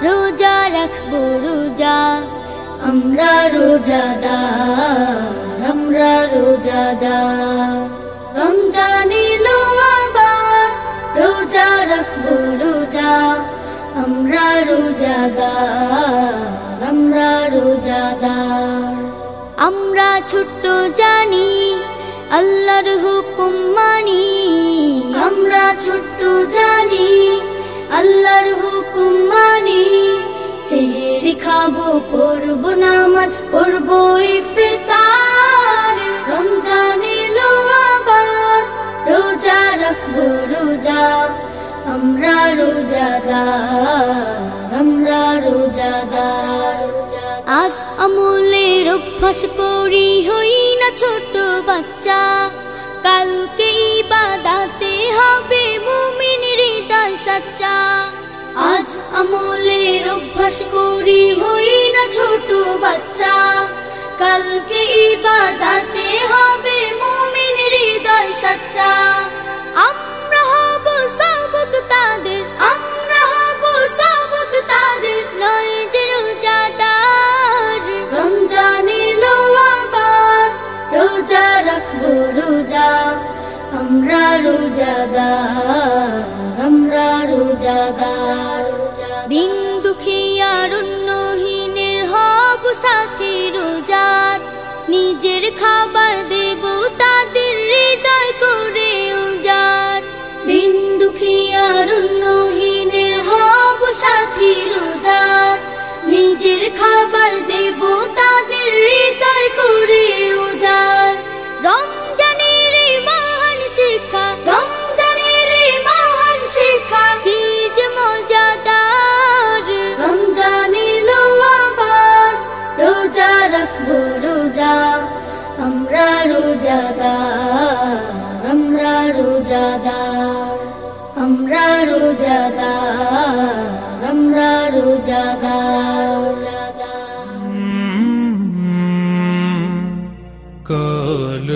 রোজা রাখবো রোজা, আমরা রোজাদার, আমরা রোজাদার। রমজান এলো আবার, রোজা রাখবো রোজা, আমরা রোজাদার, আমরা রোজাদার। আমরা ছোট্ট জানি আল্লাহর হুকুম মানি, আমরা ছোট্ট জানি আল্লাহর হুকুম মানি। সেহরি খাবো, পড়বো নামাজ, পড়বো ইফতার। রমজান এলো আবার, রোজা রাখবো রোজা, আমরা রোজাদার, আমরা রোজাদার। আজ আমলের অভ্যাস করি, হই না ছোট বাচ্চা। কালকে ইবাদতে হবে মুমিন হৃদয় সাচ্চা। আজ আমলের অভ্যাস করি, হই না ছোট বাচ্চা। কালকে ইবাদতে হবে মুমিন হৃদয় সাচ্চা। আমরা হব সবক তাদের, আমরা হব সবক তাদের, নয় যে রোজাদার। রমজান এলো আবার, রোজা রাখবো রোজা, আমরা রোজাদার, আমরা রোজাদার। দিন দুঃখিয়ার অন্যহীনের হব সাথী রোজার। নিজের খাবার দেব তাদের, হৃদয় করে উজাড়। দিন দুঃখিয়ার অন্যহীনের হব সাথী রোজার। নিজের খাবার দেব তাদের, হৃদয় করে উজাড়। রমজানের এই মহান শিক্ষা, রমজানের এই মহান শিক্ষা, কি যে মজাদার। রমজান এলো আবার, রোজা রাখবো রোজা, আমরা রোজাদার, আমরা রোজাদার। আমরা রোজাদার, আমরা রোজাদার। কাল